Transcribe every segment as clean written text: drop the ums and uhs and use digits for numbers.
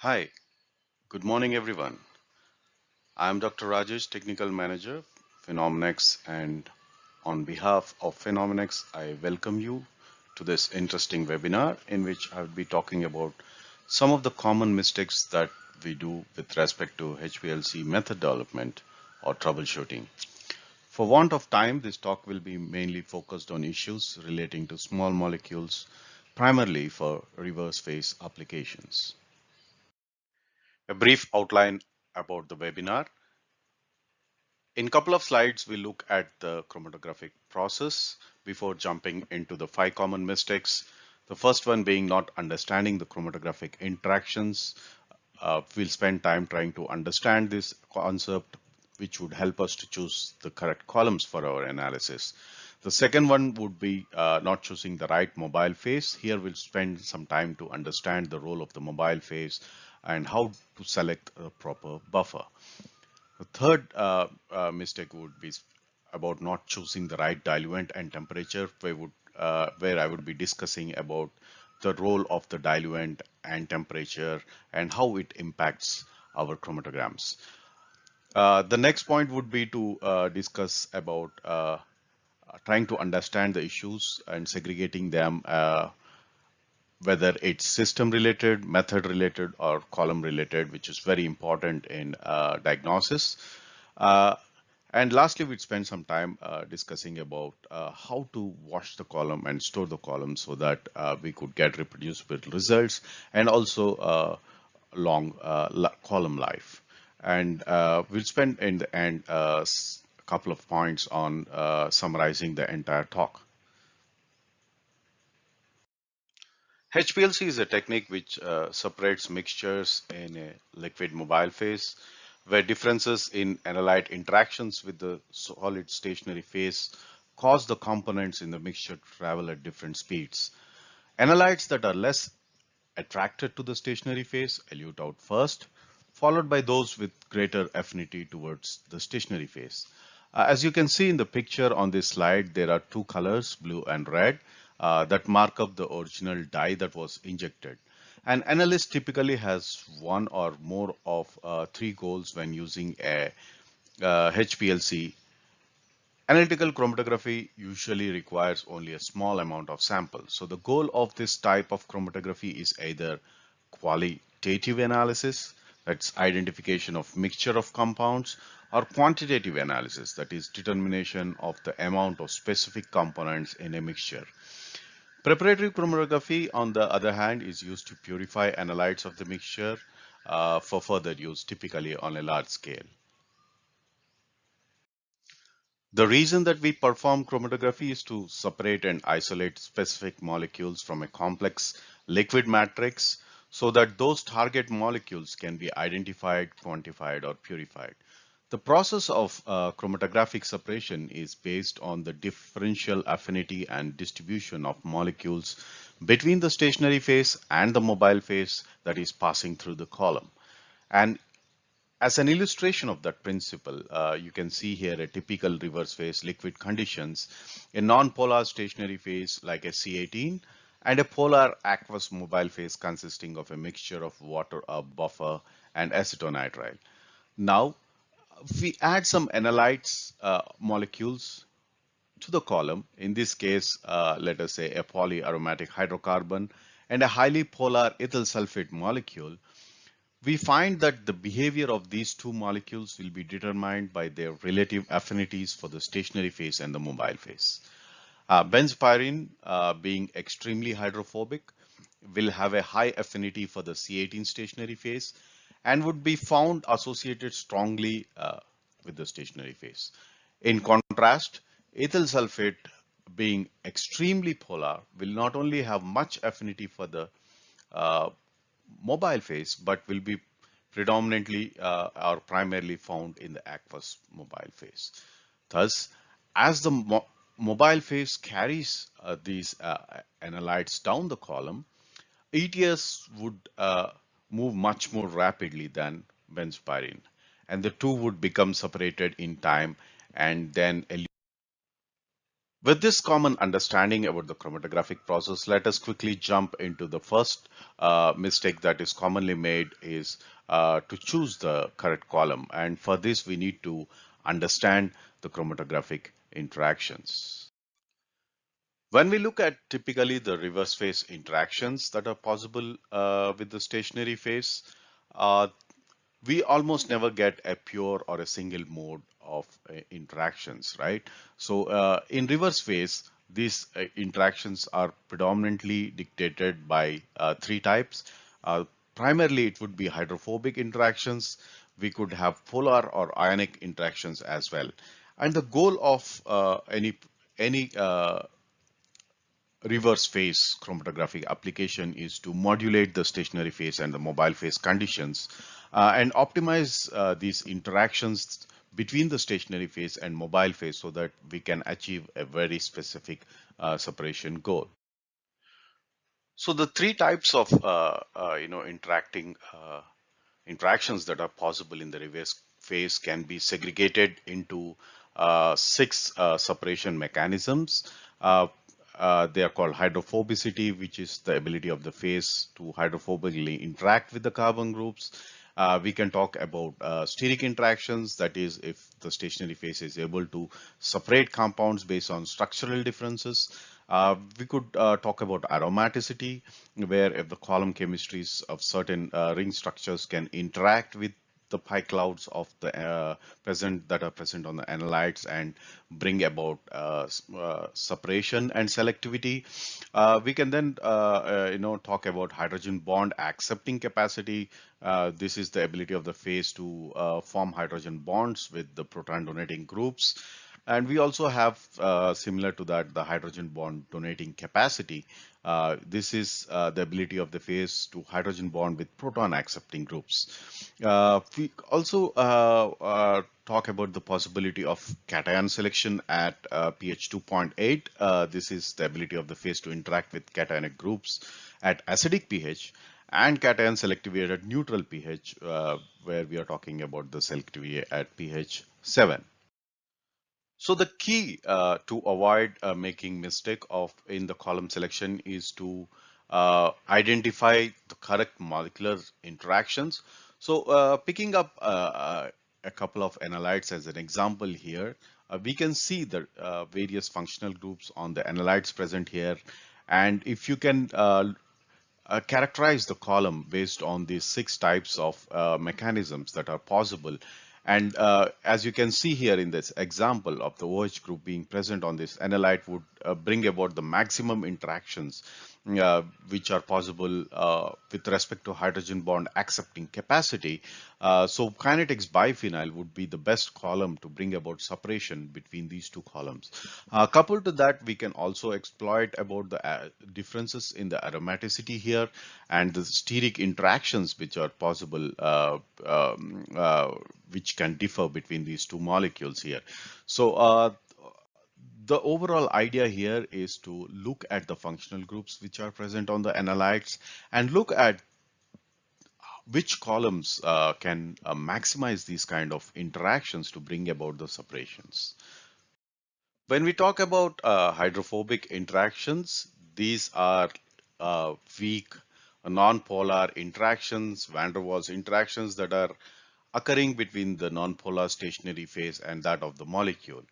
Hi, good morning everyone. I am Dr. Rajesh, Technical Manager, Phenomenex, and on behalf of Phenomenex, I welcome you to this interesting webinar in which I will be talking about some of the common mistakes that we do with respect to HPLC method development or troubleshooting. For want of time, this talk will be mainly focused on issues relating to small molecules, primarily for reverse phase applications. A brief outline about the webinar. In a couple of slides, we look at the chromatographic process before jumping into the 5 common mistakes. The first one being not understanding the chromatographic interactions. We'll spend time trying to understand this concept, which would help us to choose the correct columns for our analysis. The second one would be not choosing the right mobile phase. Here we'll spend some time to understand the role of the mobile phase and how to select a proper buffer. The third mistake would be about not choosing the right diluent and temperature, where I would be discussing about the role of the diluent and temperature and how it impacts our chromatograms. The next point would be to discuss about trying to understand the issues and segregating them, whether it's system related, method related, or column related, which is very important in diagnosis. Uh, and lastly, we'd spend some time discussing about how to wash the column and store the column so that we could get reproducible results and also long column life. And we'll spend in the end a couple of points on summarizing the entire talk. HPLC is a technique which separates mixtures in a liquid mobile phase, where differences in analyte interactions with the solid stationary phase cause the components in the mixture to travel at different speeds. Analytes that are less attracted to the stationary phase elute out first, followed by those with greater affinity towards the stationary phase. As you can see in the picture on this slide, there are two colors, blue and red, that mark up the original dye that was injected. An analyst typically has one or more of three goals when using a HPLC. Analytical chromatography usually requires only a small amount of sample. So the goal of this type of chromatography is either qualitative analysis, that's identification of mixture of compounds, or quantitative analysis, that is determination of the amount of specific components in a mixture. Preparatory chromatography, on the other hand, is used to purify analytes of the mixture for further use, typically on a large scale. The reason that we perform chromatography is to separate and isolate specific molecules from a complex liquid matrix so that those target molecules can be identified, quantified, or purified. The process of chromatographic separation is based on the differential affinity and distribution of molecules between the stationary phase and the mobile phase that is passing through the column. And as an illustration of that principle, you can see here a typical reverse phase liquid conditions, a non-polar stationary phase like a C18, and a polar aqueous mobile phase consisting of a mixture of water, a buffer, and acetonitrile. Now, we add some analytes molecules to the column. In this case, let us say a polyaromatic hydrocarbon and a highly polar ethyl sulfate molecule. We find that the behavior of these two molecules will be determined by their relative affinities for the stationary phase and the mobile phase. Benzpyrene, being extremely hydrophobic, will have a high affinity for the C18 stationary phase and would be found associated strongly with the stationary phase. In contrast, ethyl sulfate, being extremely polar, will not only have much affinity for the uh, mobile phase, but will be predominantly or primarily found in the aqueous mobile phase. Thus, as the mobile phase carries these analytes down the column, ETS would move much more rapidly than benzpyrene, and the two would become separated in time and then With this common understanding about the chromatographic process, let us quickly jump into the first mistake that is commonly made is to choose the correct column. And for this, we need to understand the chromatographic interactions. When we look at typically the reverse phase interactions that are possible with the stationary phase, uh, we almost never get a pure or a single mode of interactions, right? So in reverse phase, these interactions are predominantly dictated by three types. Uh, Primarily, it would be hydrophobic interactions. We could have polar or ionic interactions as well. And the goal of any reverse phase chromatographic application is to modulate the stationary phase and the mobile phase conditions and optimize these interactions between the stationary phase and mobile phase so that we can achieve a very specific separation goal. So the three types of interactions that are possible in the reverse phase can be segregated into six separation mechanisms. Uh, they are called hydrophobicity, which is the ability of the phase to hydrophobically interact with the carbon groups. We can talk about steric interactions, that is, if the stationary phase is able to separate compounds based on structural differences. We could talk about aromaticity, where if the column chemistries of certain ring structures can interact with the pi clouds of the present that are present on the analytes and bring about separation and selectivity. We can then talk about hydrogen bond accepting capacity. This is the ability of the phase to form hydrogen bonds with the proton donating groups. And we also have, similar to that, the hydrogen bond donating capacity. This is the ability of the phase to hydrogen bond with proton accepting groups. We also talk about the possibility of cation selection at pH 2.8. This is the ability of the phase to interact with cationic groups at acidic pH, and cation selectivity at neutral pH, where we are talking about the selectivity at pH 7. So the key to avoid making mistake of in the column selection is to identify the correct molecular interactions. So picking up a couple of analytes as an example here, we can see the various functional groups on the analytes present here. And if you can characterize the column based on these six types of mechanisms that are possible. And as you can see here in this example of the OH group being present on this analyte would bring about the maximum interactions which are possible with respect to hydrogen bond accepting capacity. So kinetics biphenyl would be the best column to bring about separation between these two columns. Coupled to that, we can also exploit about the differences in the aromaticity here and the steric interactions which are possible, which can differ between these two molecules here. So the overall idea here is to look at the functional groups which are present on the analytes and look at which columns can maximize these kind of interactions to bring about the separations. When we talk about hydrophobic interactions, these are weak, non-polar interactions, van der Waals interactions that are occurring between the non-polar stationary phase and that of the molecule.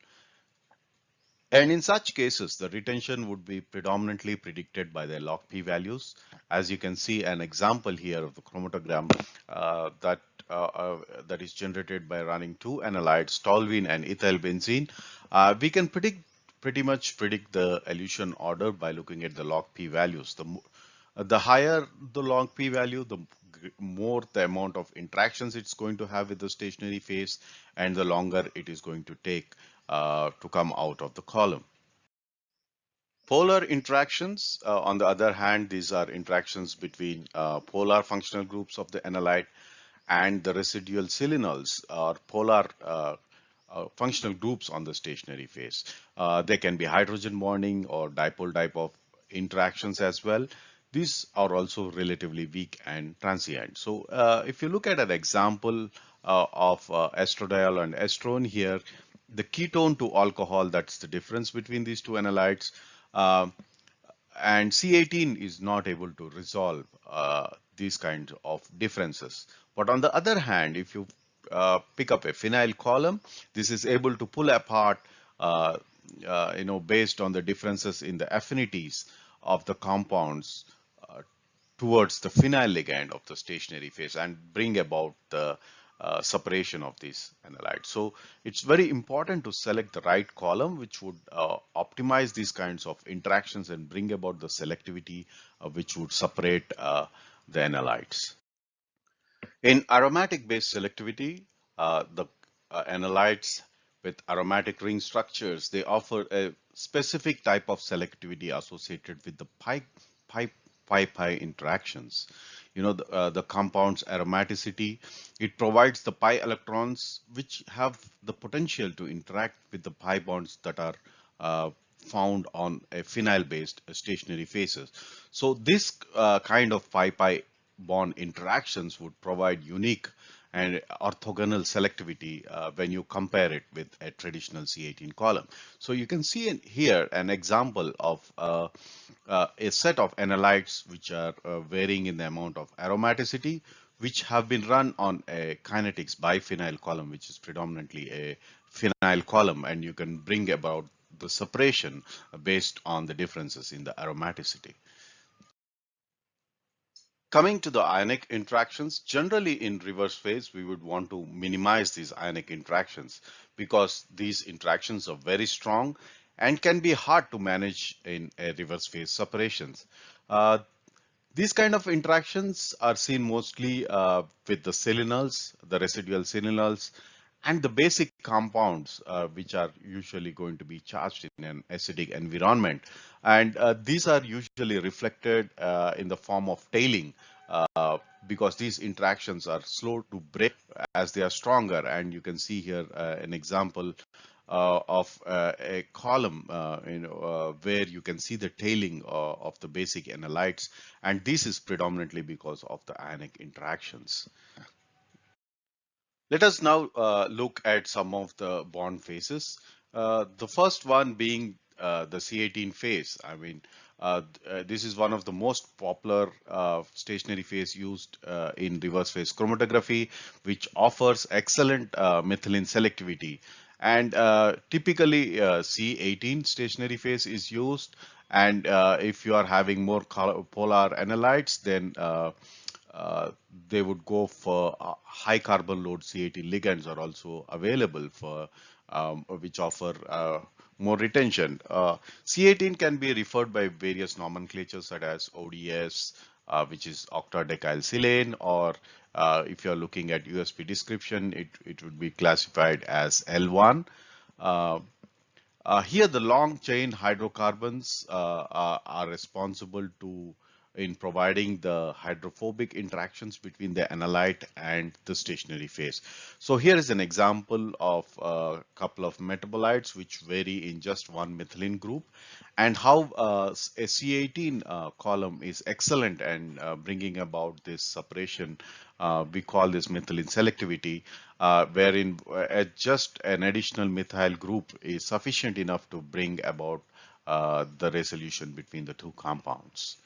And in such cases, the retention would be predominantly predicted by their log p values. As you can see an example here of the chromatogram that is generated by running two analytes, toluene and ethyl benzene. We can pretty much predict the elution order by looking at the log p values. The higher the log p value, the more the amount of interactions it's going to have with the stationary phase, and the longer it is going to take to come out of the column. Polar interactions, on the other hand, these are interactions between polar functional groups of the analyte and the residual selenols or polar functional groups on the stationary phase. They can be hydrogen bonding or dipole dipole interactions as well. These are also relatively weak and transient. So if you look at an example of estradiol and estrone here, the ketone to alcohol, that's the difference between these two analytes. Um, and C18 is not able to resolve these kinds of differences. But on the other hand, if you pick up a phenyl column, this is able to pull apart, uh, based on the differences in the affinities of the compounds towards the phenyl ligand of the stationary phase and bring about the separation of these analytes. So it's very important to select the right column which would optimize these kinds of interactions and bring about the selectivity which would separate the analytes. In aromatic base selectivity, the analytes with aromatic ring structures, they offer a specific type of selectivity associated with the pi interactions. The compound's aromaticity, it provides the pi electrons which have the potential to interact with the pi bonds that are uh, found on a phenyl-based stationary phases. So this kind of pi bond interactions would provide unique and orthogonal selectivity when you compare it with a traditional C18 column. So you can see here an example of a set of analytes which are varying in the amount of aromaticity, which have been run on a kinetics biphenyl column, which is predominantly a phenyl column, and you can bring about the separation based on the differences in the aromaticity. Coming to the ionic interactions, generally in reverse phase, we would want to minimize these ionic interactions because these interactions are very strong and can be hard to manage in a reverse phase separations. Uh, these kind of interactions are seen mostly with the selenols, the residual selenols, and the basic compounds, which are usually going to be charged in an acidic environment. And these are usually reflected in the form of tailing because these interactions are slow to break as they are stronger. And you can see here an example of a column, where you can see the tailing of the basic analytes, and this is predominantly because of the ionic interactions. Let us now look at some of the bond phases. The first one being the C18 phase. This is one of the most popular stationary phase used in reverse phase chromatography, which offers excellent methylene selectivity. And typically, C18 stationary phase is used. And if you are having more polar analytes, then uh, they would go for high carbon load C18 ligands are also available for which offer more retention. C18 can be referred by various nomenclatures such as ODS, which is octadecylsilane, or if you're looking at USP description, it would be classified as L1. Uh, Here, the long chain hydrocarbons are responsible to in providing the hydrophobic interactions between the analyte and the stationary phase. So here is an example of a couple of metabolites which vary in just one methylene group, and how a C18 column is excellent and bringing about this separation. We call this methylene selectivity, wherein just an additional methyl group is sufficient enough to bring about the resolution between the two compounds.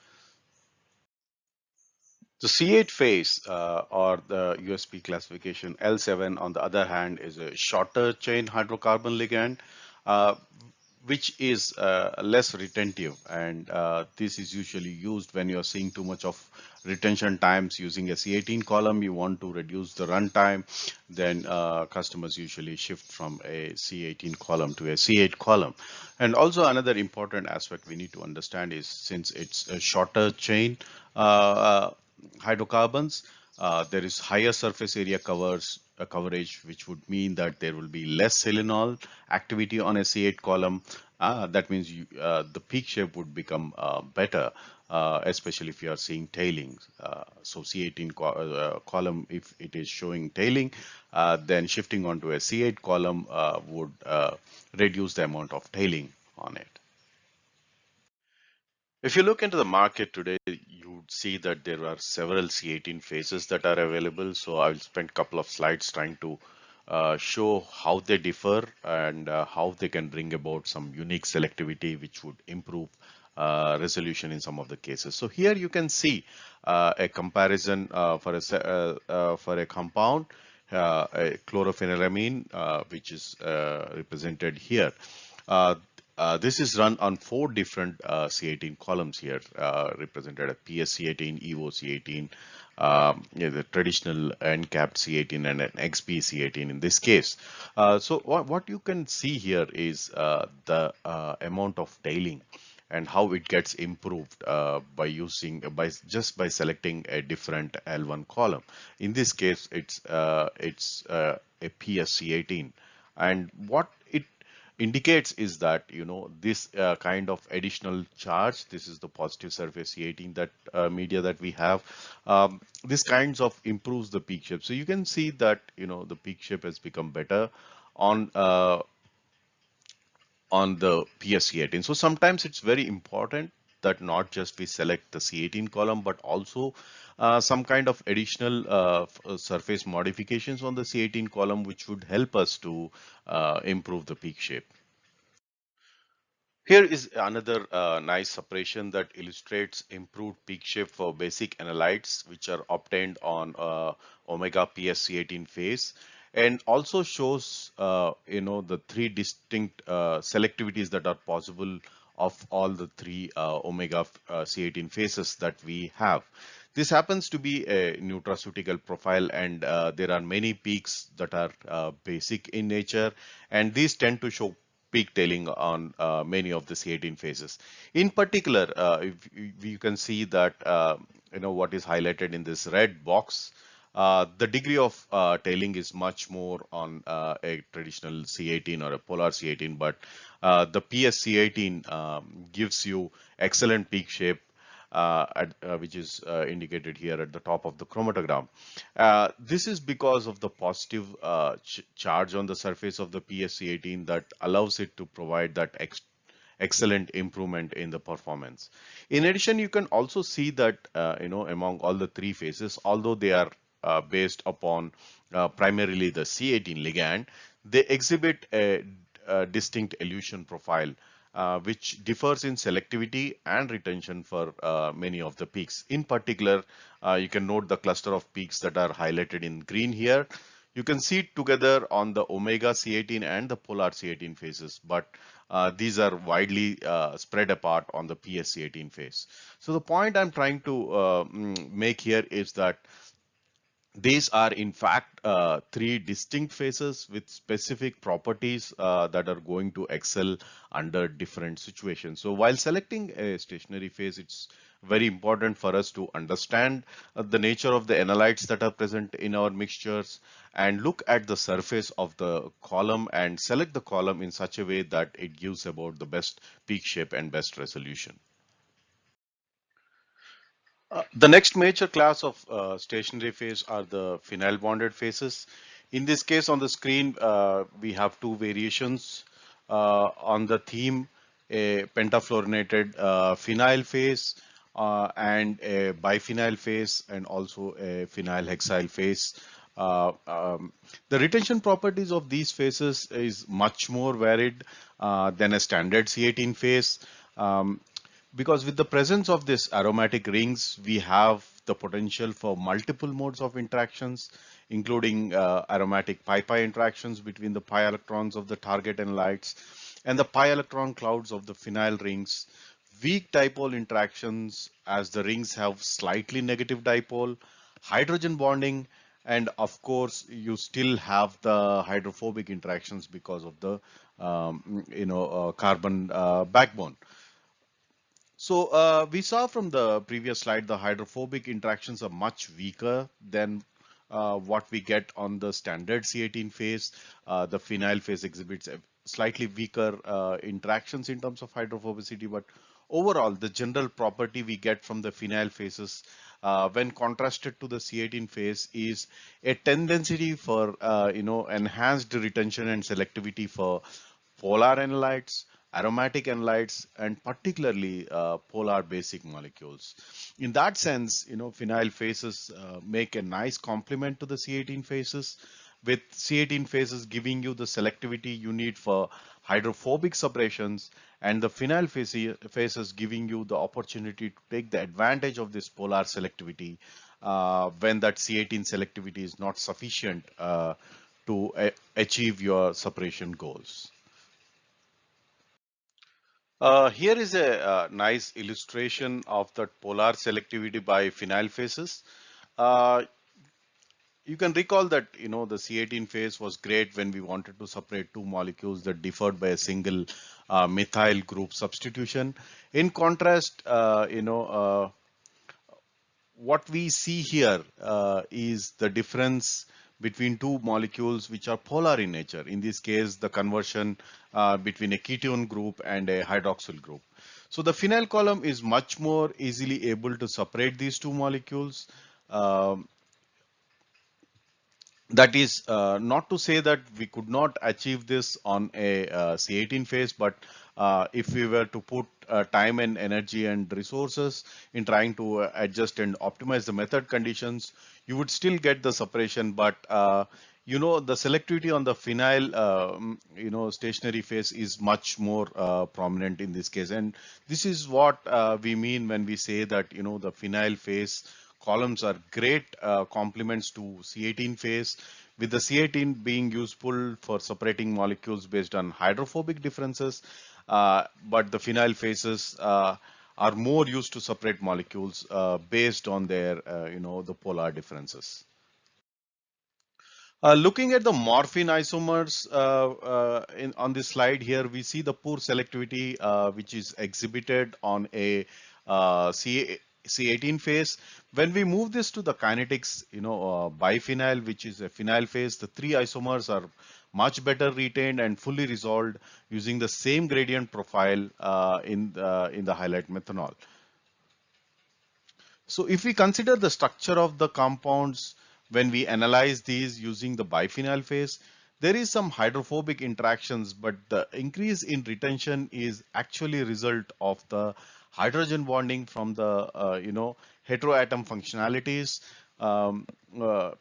The C8 phase, or the USP classification L7, on the other hand, is a shorter chain hydrocarbon ligand, uh, which is less retentive, and this is usually used when you're seeing too much of retention times using a C18 column. You want to reduce the runtime, then customers usually shift from a C18 column to a C8 column. And also another important aspect we need to understand is, since it's a shorter chain hydrocarbons, there is higher surface area coverage, which would mean that there will be less selenol activity on a C8 column. That means the peak shape would become better, especially if you are seeing tailing. So C18 column, if it is showing tailing, then shifting onto a C8 column would reduce the amount of tailing on it. If you look into the market today, you would see that there are several C18 phases that are available. So I'll spend a couple of slides trying to show how they differ and how they can bring about some unique selectivity which would improve resolution in some of the cases. So here you can see a comparison for a compound, a chlorophenylamine, which is represented here. Uh, this is run on 4 different C18 columns here, represented as PS-C18, EO-C18, the traditional end-capped C18 and an XP-C18 in this case. So what you can see here is the amount of tailing and how it gets improved by selecting a different L1 column. In this case, it's a PSC18, and what it indicates is that this kind of additional charge, this is the positive surface C18 that media that we have, this kinds of improves the peak shape. So you can see that the peak shape has become better on the PS-C18. So sometimes it's very important that not just we select the C18 column, but also some kind of additional surface modifications on the C18 column, which would help us to improve the peak shape. Here is another nice separation that illustrates improved peak shape for basic analytes which are obtained on omega PSC18 phase, and also shows the 3 distinct selectivities that are possible of all the 3 omega C18 phases that we have. This happens to be a nutraceutical profile, and there are many peaks that are basic in nature, and these tend to show peak tailing on many of the C18 phases. In particular, if you can see that what is highlighted in this red box, the degree of tailing is much more on a traditional C18 or a polar C18, but the PSC18 gives you excellent peak shape, which is indicated here at the top of the chromatogram. This is because of the positive charge on the surface of the PSC18 that allows it to provide that excellent improvement in the performance. In addition, you can also see that among all the 3 phases, although they are based upon primarily the C18 ligand, they exhibit a distinct elution profile, which differs in selectivity and retention for many of the peaks. In particular, you can note the cluster of peaks that are highlighted in green here. You can see it together on the omega C18 and the polar C18 phases, but these are widely spread apart on the PS-C18 phase. So the point I'm trying to make here is that these are in fact 3 distinct phases with specific properties that are going to excel under different situations. So while selecting a stationary phase, it's very important for us to understand the nature of the analytes that are present in our mixtures and look at the surface of the column and select the column in such a way that it gives about the best peak shape and best resolution. The next major class of stationary phase are the phenyl bonded phases. In this case on the screen, we have 2 variations on the theme: a pentafluorinated phenyl phase and a biphenyl phase, and also a phenyl hexyl phase. The retention properties of these phases is much more varied than a standard C18 phase. Because with the presence of this aromatic rings, we have the potential for multiple modes of interactions, including aromatic pi-pi interactions between the pi electrons of the target analytes and the pi electron clouds of the phenyl rings, weak dipole interactions as the rings have slightly negative dipole, hydrogen bonding, and of course you still have the hydrophobic interactions because of the carbon backbone. So we saw from the previous slide, the hydrophobic interactions are much weaker than what we get on the standard C18 phase. The phenyl phase exhibits a slightly weaker interactions in terms of hydrophobicity, but overall, the general property we get from the phenyl phases when contrasted to the C18 phase is a tendency for enhanced retention and selectivity for polar analytes, aromatic analytes, and particularly polar basic molecules. In that sense, phenyl phases make a nice complement to the C18 phases with C18 phases giving you the selectivity you need for hydrophobic separations, and the phenyl phases giving you the opportunity to take the advantage of this polar selectivity when that C18 selectivity is not sufficient to achieve your separation goals. Here is a nice illustration of the polar selectivity by phenyl phases. Uh, you can recall that the C18 phase was great when we wanted to separate two molecules that differed by a single methyl group substitution. In contrast, what we see here is the difference between two molecules which are polar in nature. In this case, the conversion between a ketone group and a hydroxyl group. So the phenyl column is much more easily able to separate these two molecules. Um that is not to say that we could not achieve this on a C18 phase, but if we were to put time and energy and resources in trying to adjust and optimize the method conditions, you would still get the separation. But the selectivity on the phenyl, stationary phase is much more prominent in this case. And this is what we mean when we say that, the phenyl phase columns are great complements to C18 phase, with the C18 being useful for separating molecules based on hydrophobic differences, but the phenyl phases are more used to separate molecules based on their, the polar differences. Looking at the morphine isomers on this slide here, we see the poor selectivity which is exhibited on a C18 phase. When we move this to the kinetics, biphenyl, which is a phenyl phase, the three isomers are much better retained and fully resolved using the same gradient profile in the highlight methanol. So if we consider the structure of the compounds when we analyze these using the biphenyl phase, there is some hydrophobic interactions, but the increase in retention is actually a result of the hydrogen bonding from the heteroatom functionalities,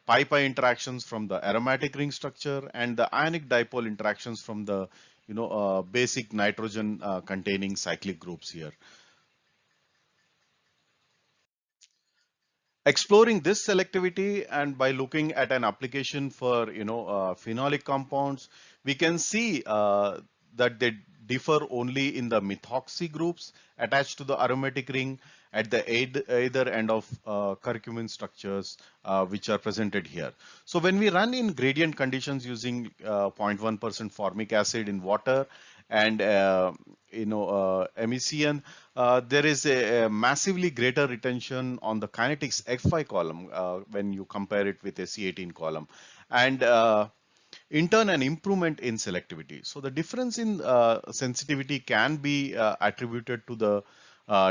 pi-pi interactions from the aromatic ring structure, and the ionic dipole interactions from the basic nitrogen containing cyclic groups here. Exploring this selectivity, and by looking at an application for phenolic compounds, we can see that they differ only in the methoxy groups attached to the aromatic ring at the either end of curcumin structures which are presented here. So when we run in gradient conditions using 0.1% formic acid in water and MECN, there is a massively greater retention on the kinetics F5 column when you compare it with a C18 column, and in turn an improvement in selectivity. So the difference in sensitivity can be attributed to the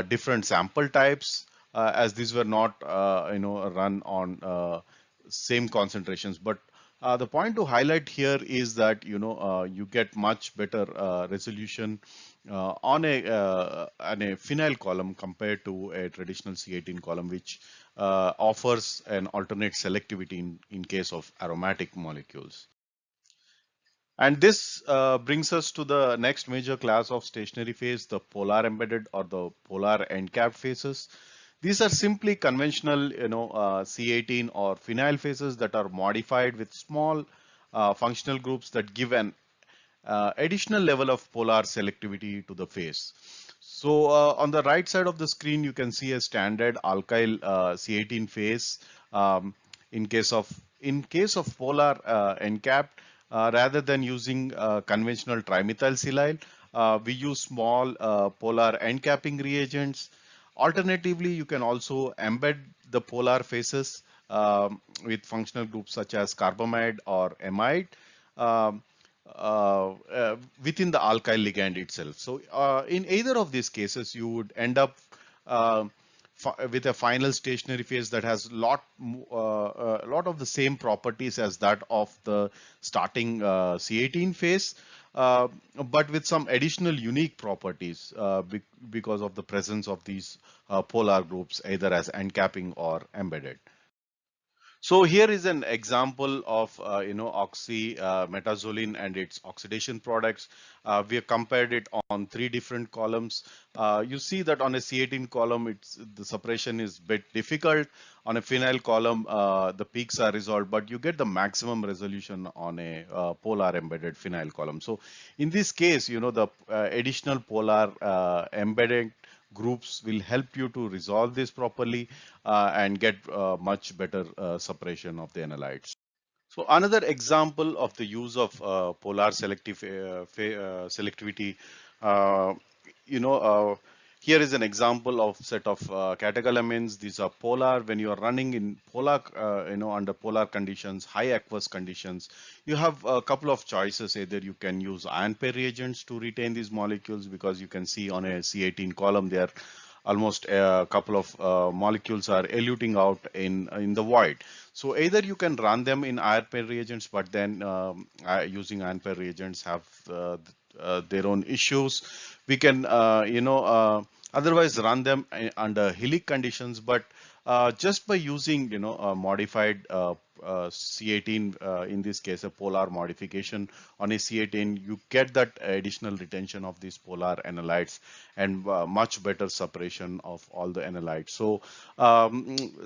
different sample types, as these were not run on same concentrations. But the point to highlight here is that you get much better resolution on a phenyl column compared to a traditional C18 column, which offers an alternate selectivity in case of aromatic molecules. And this brings us to the next major class of stationary phase, the polar embedded or the polar end-capped phases. These are simply conventional, C18 or phenyl phases that are modified with small functional groups that give an additional level of polar selectivity to the phase. So on the right side of the screen, you can see a standard alkyl C18 phase. In case of polar end-capped, rather than using conventional trimethylsilyl, we use small polar end capping reagents. Alternatively, you can also embed the polar phases with functional groups such as carbamide or amide um, within the alkyl ligand itself. So in either of these cases, you would end up uh, with a final stationary phase that has lot of the same properties as that of the starting C18 phase, but with some additional unique properties because of the presence of these polar groups either as end capping or embedded. So here is an example of oxymetazoline and its oxidation products. We have compared it on three different columns. You see that on a C18 column, the separation is bit difficult. On a phenyl column, the peaks are resolved, but you get the maximum resolution on a polar embedded phenyl column. So in this case, the additional polar embedded groups will help you to resolve this properly and get much better separation of the analytes. So another example of the use of polar selectivity, uh, you know, uh, here is an example of set of catecholamines. These are polar. When you are running in polar, under polar conditions, high aqueous conditions, you have a couple of choices. Either you can use ion pair reagents to retain these molecules, because you can see on a C18 column there almost a couple of molecules are eluting out in the void. So either you can run them in ion pair reagents, but then using ion pair reagents have their own issues. We can otherwise run them under Hillick conditions, but just by using modified C18, in this case a polar modification on a C18, you get that additional retention of these polar analytes and much better separation of all the analytes. So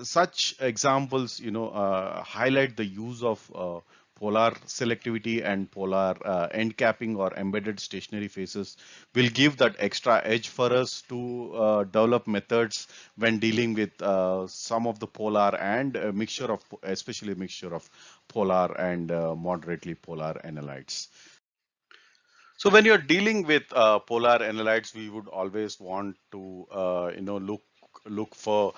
such examples highlight the use of polar selectivity and polar end capping or embedded stationary phases will give that extra edge for us to develop methods when dealing with some of the polar and a mixture of, especially a mixture of polar and moderately polar analytes. So when you're dealing with polar analytes, we would always want to look for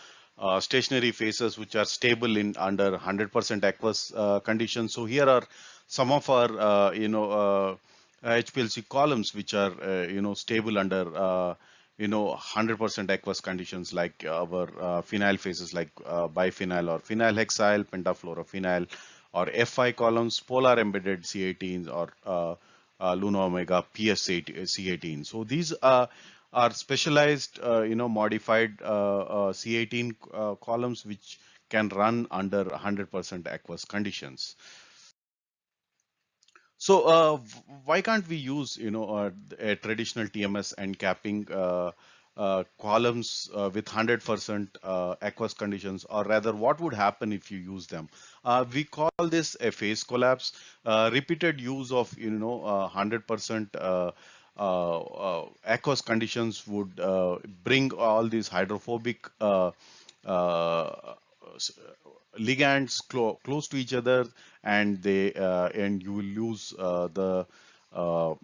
stationary phases which are stable in under 100% aqueous conditions. So here are some of our HPLC columns which are stable under 100% aqueous conditions, like our phenyl phases like biphenyl or phenyl hexyl, pentafluorophenyl, or Fi columns, polar embedded C18s, or Luna Omega PS8 C18. So these are specialized, modified C18 columns which can run under 100% aqueous conditions. So why can't we use a traditional TMS and capping columns with 100% aqueous conditions, or rather what would happen if you use them? We call this a phase collapse. Repeated use of 100% aqueous conditions would bring all these hydrophobic uh, ligands close to each other, and you will lose the uh,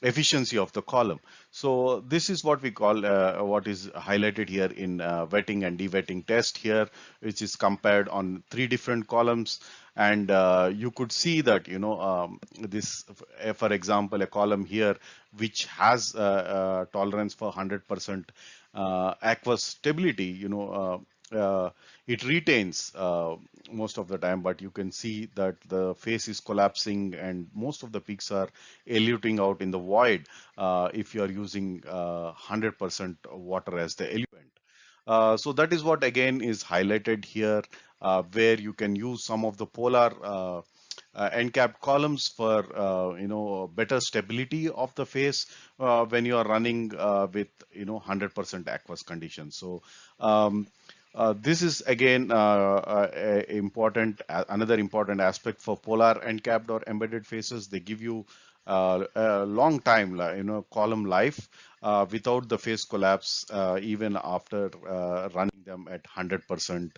efficiency of the column. So this is what we call what is highlighted here in wetting and de-wetting test here, which is compared on three different columns. And you could see that this, for example, a column here which has tolerance for 100% aqueous stability, it retains most of the time, but you can see that the face is collapsing and most of the peaks are eluting out in the void if you are using 100% water as the eluent. So that is what again is highlighted here, where you can use some of the polar end capped columns for better stability of the face when you are running with 100% aqueous conditions. So this is again another important aspect for polar end capped or embedded phases. They give you a long time, column life without the phase collapse, even after running them at 100%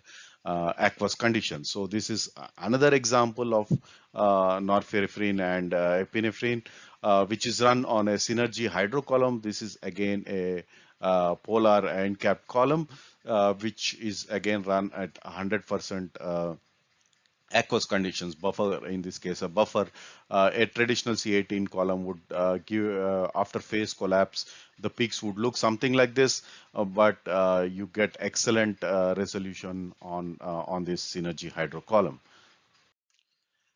aqueous conditions. So this is another example of norepinephrine and epinephrine, which is run on a synergy hydro column. This is again a polar end capped column, which is again run at 100% aqueous conditions, buffer, in this case a buffer. A traditional C18 column would give, after phase collapse, the peaks would look something like this, but you get excellent resolution on this synergy hydro column.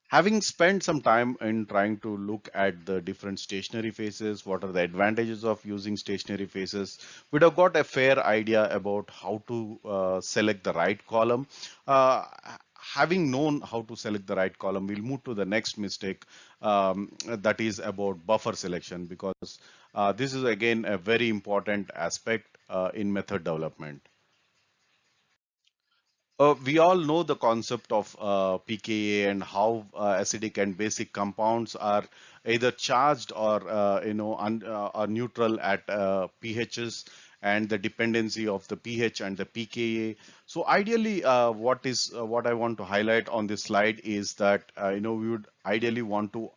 Having spent some time in trying to look at the different stationary phases, what are the advantages of using stationary phases, we'd have got a fair idea about how to select the right column. Uh, having known how to select the right column, we'll move to the next mistake, that is about buffer selection, because this is again a very important aspect in method development. We all know the concept of pKa and how acidic and basic compounds are either charged or are neutral at pHs, and the dependency of the pH and the pKa. So ideally, what I want to highlight on this slide is that we would ideally want to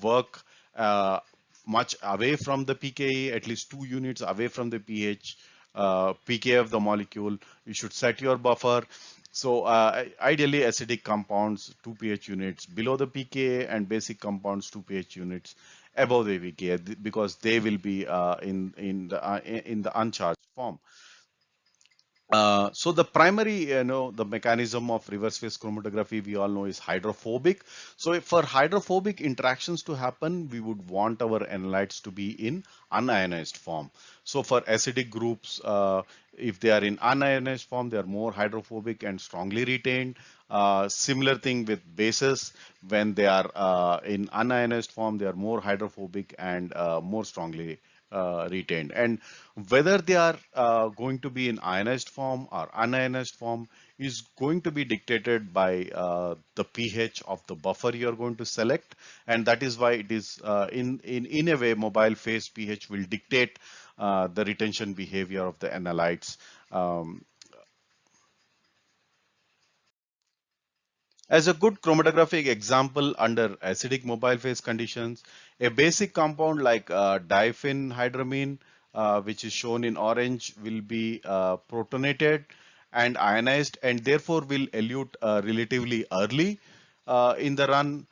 work uh, much away from the pKa, at least 2 units away from the pH, pKa of the molecule. You should set your buffer. So ideally acidic compounds 2 pH units below the pKa, and basic compounds 2 pH units above the pKa, because they will be in the uncharged form. So the primary, the mechanism of reverse phase chromatography, we all know, is hydrophobic. So for hydrophobic interactions to happen, we would want our analytes to be in unionized form. So for acidic groups, if they are in unionized form, they are more hydrophobic and strongly retained. Similar thing with bases. When they are in unionized form, they are more hydrophobic and more strongly retained. And whether they are going to be in ionized form or unionized form is going to be dictated by the pH of the buffer you are going to select, and that is why it is in a way mobile phase pH will dictate the retention behavior of the analytes. Um, As a good chromatographic example under acidic mobile phase conditions, a basic compound like diphenhydramine, which is shown in orange, will be protonated and ionized, and therefore will elute relatively early in the run,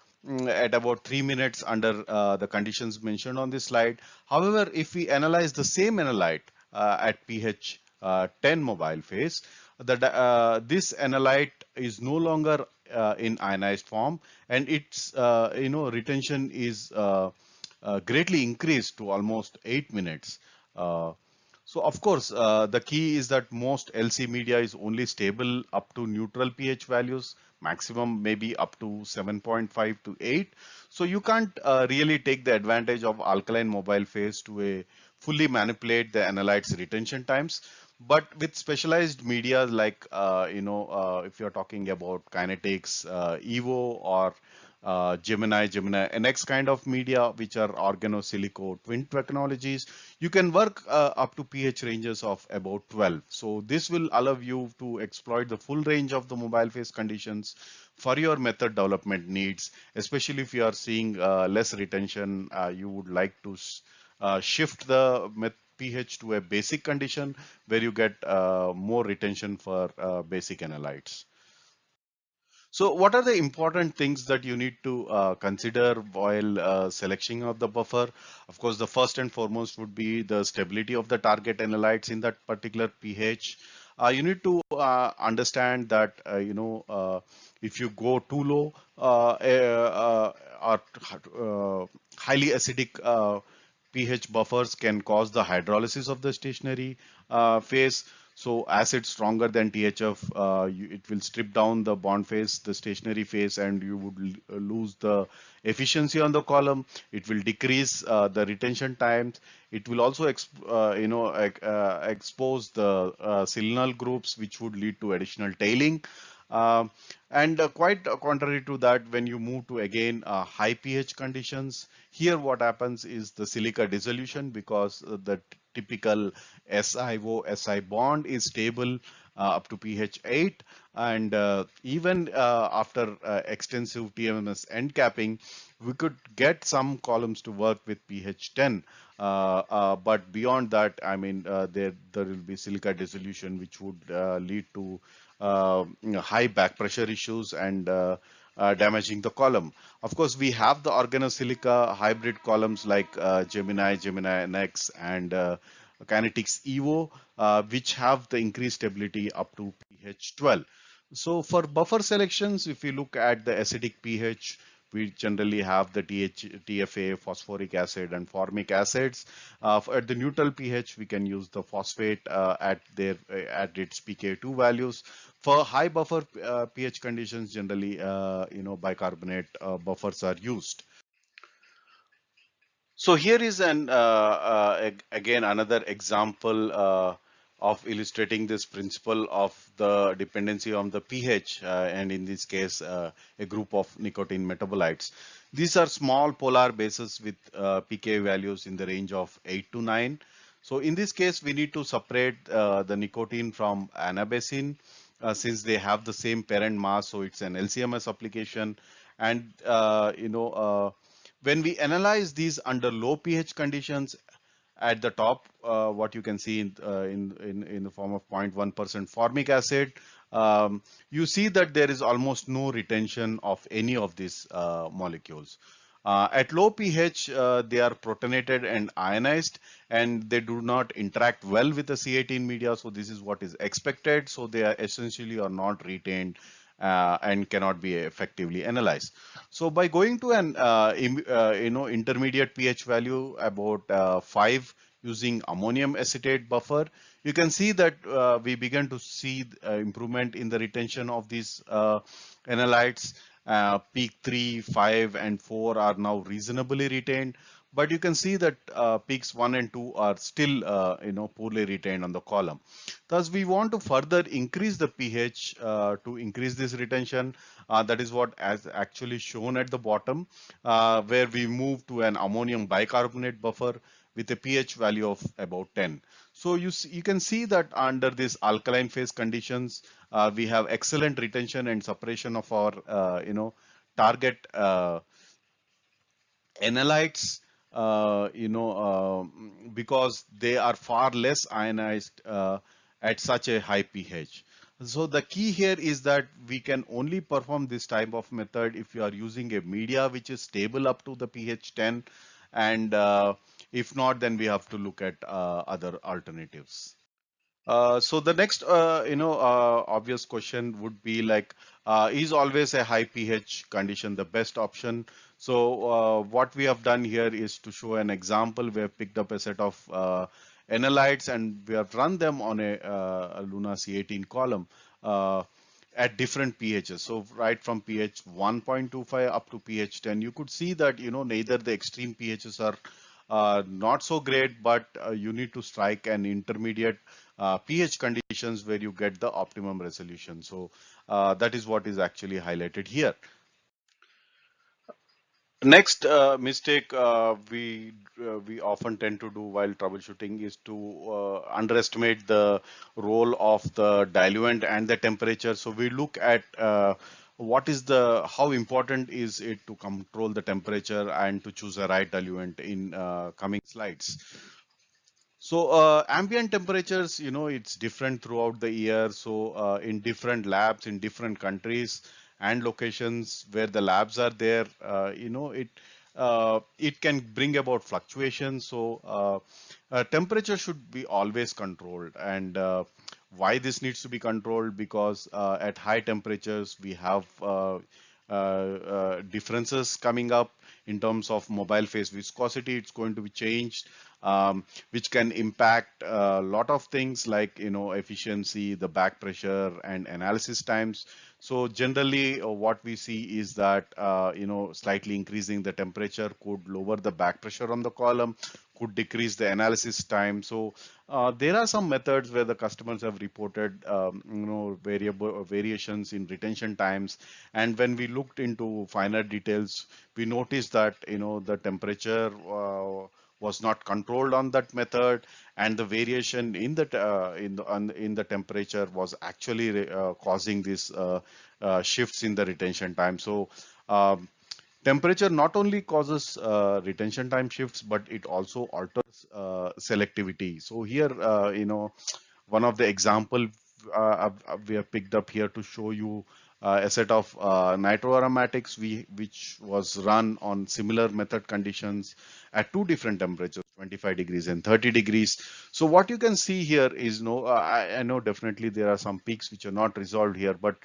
at about 3 minutes under the conditions mentioned on this slide. However, if we analyze the same analyte at pH 10 mobile phase, this analyte is no longer in ionized form, and its retention is greatly increased to almost 8 minutes. Uh, so of course, the key is that most LC media is only stable up to neutral pH values, maximum maybe up to 7.5 to 8. So you can't really take the advantage of alkaline mobile phase to fully manipulate the analytes retention times. But with specialized media like, if you're talking about kinetics, EVO, or Gemini NX kind of media, which are organosilico twin technologies, you can work up to pH ranges of about 12. So this will allow you to exploit the full range of the mobile phase conditions for your method development needs, especially if you are seeing less retention, you would like to shift the pH to a basic condition where you get more retention for basic analytes. So what are the important things that you need to consider while selection of the buffer? Of course, the first and foremost would be the stability of the target analytes in that particular pH. You need to understand that, if you go too low or highly acidic pH buffers can cause the hydrolysis of the stationary phase. So acid stronger than THF, it will strip down the bond phase, the stationary phase, and you would lose the efficiency on the column. It will decrease the retention times. It will also expose the selenol groups, which would lead to additional tailing. And quite contrary to that, when you move to again high pH conditions, here what happens is the silica dissolution, because the typical SiO-Si bond is stable up to pH 8, and even after extensive TMS end capping, we could get some columns to work with pH 10. But beyond that, I mean, there will be silica dissolution, which would lead to high back pressure issues and damaging the column. Of course, we have the organosilica hybrid columns like Gemini NX, and Kinetics EVO, which have the increased stability up to pH 12. So for buffer selections, if you look at the acidic pH, we generally have the TFA, phosphoric acid, and formic acids. At the neutral pH, we can use the phosphate at its pK2 values. For high buffer pH conditions, generally, bicarbonate buffers are used. So here is again another example of illustrating this principle of the dependency on the pH, and in this case, a group of nicotine metabolites. These are small polar bases with pK values in the range of 8 to 9. So in this case, we need to separate the nicotine from anabasine since they have the same parent mass. So it's an LCMS application, and when we analyze these under low pH conditions, at the top, what you can see in the form of 0.1% formic acid, you see that there is almost no retention of any of these molecules. At low pH, they are protonated and ionized, and they do not interact well with the C18 media. So this is what is expected. So they are essentially are not retained and cannot be effectively analyzed. So by going to an intermediate pH value about 5 using ammonium acetate buffer, you can see that we begin to see improvement in the retention of these analytes. Peak 3, 5, and 4 are now reasonably retained, but you can see that peaks 1 and 2 are still poorly retained on the column. Thus, we want to further increase the pH to increase this retention. That is what as actually shown at the bottom, where we move to an ammonium bicarbonate buffer with a pH value of about 10. So you can see that under these alkaline phase conditions, we have excellent retention and separation of our target analytes, because they are far less ionized at such a high pH. So the key here is that we can only perform this type of method if you are using a media which is stable up to the pH 10, and if not, then we have to look at other alternatives. So the next, obvious question would be like, is always a high pH condition the best option? So what we have done here is to show an example. We have picked up a set of analytes and we have run them on a Luna C18 column at different pHs. So right from pH 1.25 up to pH 10, you could see that neither the extreme pHs are not so great, but you need to strike an intermediate pH conditions where you get the optimum resolution. So that is what is actually highlighted here. Next mistake we often tend to do while troubleshooting is to underestimate the role of the diluent and the temperature. So we look at how important is it to control the temperature and to choose the right diluent in coming slides. So ambient temperatures, it's different throughout the year. So in different labs, in different countries and locations where the labs are there, it can bring about fluctuations. So temperature should be always controlled. And why this needs to be controlled? Because at high temperatures we have differences coming up in terms of mobile phase viscosity. It's going to be changed, which can impact a lot of things like efficiency, the back pressure, and analysis times. So generally, what we see is that slightly increasing the temperature could lower the back pressure on the column, could decrease the analysis time. So there are some methods where the customers have reported variations in retention times, and when we looked into finer details, we noticed that the temperature was not controlled on that method, and the variation in the temperature was actually causing these shifts in the retention time. So temperature not only causes retention time shifts, but it also alters selectivity. So here, one of the example we have picked up here to show you a set of nitroaromatics which was run on similar method conditions at two different temperatures, 25 degrees and 30 degrees. So what you can see here is I know definitely there are some peaks which are not resolved here, but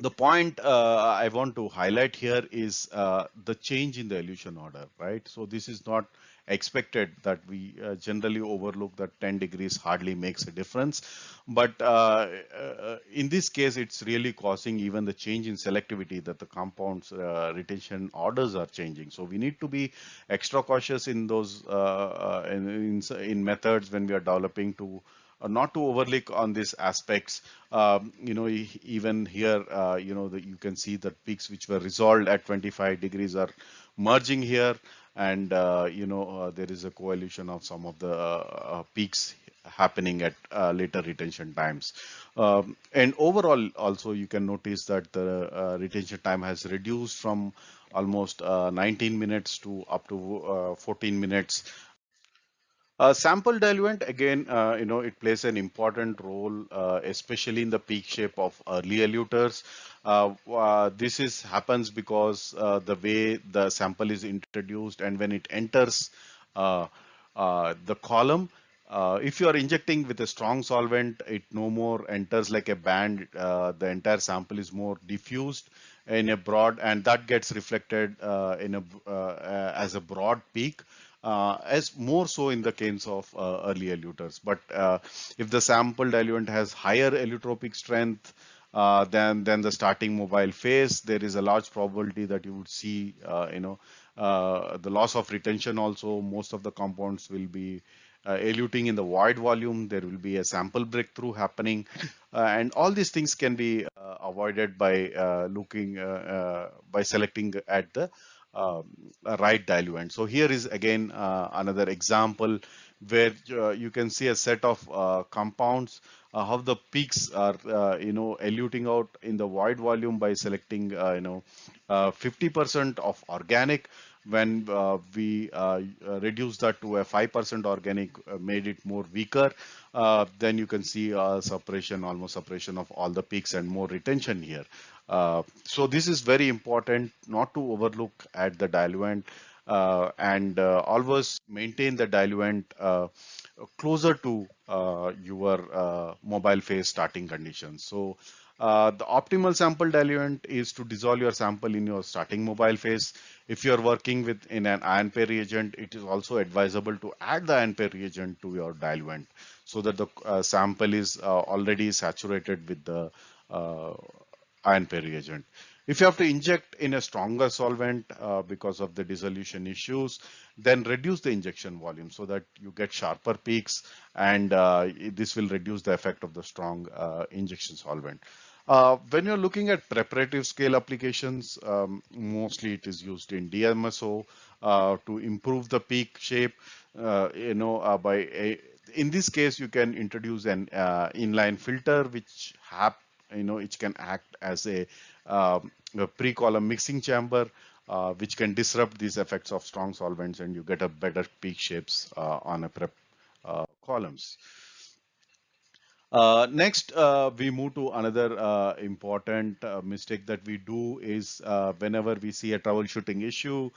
The point I want to highlight here is the change in the elution order, right? So this is not expected, that we generally overlook that 10 degrees hardly makes a difference. But in this case, it's really causing even the change in selectivity, that the compounds retention orders are changing. So we need to be extra cautious in those in methods when we are developing to not to overlook on these aspects. Even here, you can see that peaks which were resolved at 25 degrees are merging here, and there is a coalition of some of the peaks happening at later retention times. And overall, also you can notice that the retention time has reduced from almost 19 minutes to up to 14 minutes. Sample diluent, again, it plays an important role, especially in the peak shape of early eluters. This is happens because the way the sample is introduced and when it enters uh, the column, if you are injecting with a strong solvent, it no more enters like a band. The entire sample is more diffused in a broad, and that gets reflected as a broad peak, as more so in the case of early eluters. But if the sample diluent has higher elutropic strength than the starting mobile phase, there is a large probability that you would see, the loss of retention. Also, most of the compounds will be eluting in the void volume. There will be a sample breakthrough happening, and all these things can be avoided by by selecting at the right diluent. So here is again another example where you can see a set of compounds, how the peaks are eluting out in the void volume by selecting 50% of organic. When we reduce that to a 5% organic, made it more weaker, then you can see separation, almost separation of all the peaks and more retention here. So this is very important not to overlook at the diluent, and always maintain the diluent closer to your mobile phase starting conditions. So the optimal sample diluent is to dissolve your sample in your starting mobile phase. If you are working with in an ion pair reagent, it is also advisable to add the ion pair reagent to your diluent so that the sample is already saturated with the uh, ion pair reagent. If you have to inject in a stronger solvent because of the dissolution issues, then reduce the injection volume so that you get sharper peaks, and this will reduce the effect of the strong injection solvent. When you're looking at preparative scale applications, mostly it is used in DMSO to improve the peak shape. By in this case, you can introduce an inline filter which can act as a pre-column mixing chamber, which can disrupt these effects of strong solvents, and you get a better peak shapes on a prep columns. Next, we move to another important mistake that we do is whenever we see a troubleshooting issue,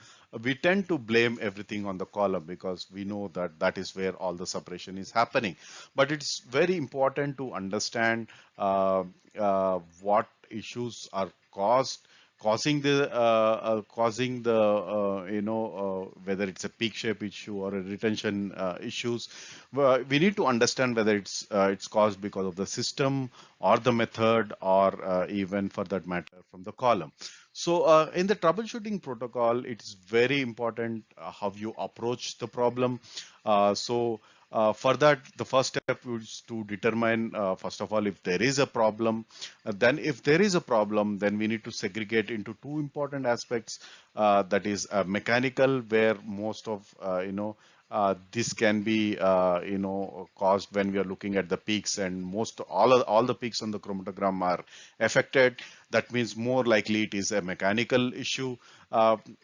we tend to blame everything on the column because we know that that is where all the separation is happening. But it's very important to understand what issues are causing the whether it's a peak shape issue or a retention issues. We need to understand whether it's caused because of the system or the method, or even for that matter from the column. So in the troubleshooting protocol, it's very important how you approach the problem. For that, the first step is to determine, first of all, if there is a problem. Then if there is a problem, then we need to segregate into two important aspects. That is mechanical, where most of this can be caused when we are looking at the peaks, and all the peaks on the chromatogram are affected. That means more likely it is a mechanical issue.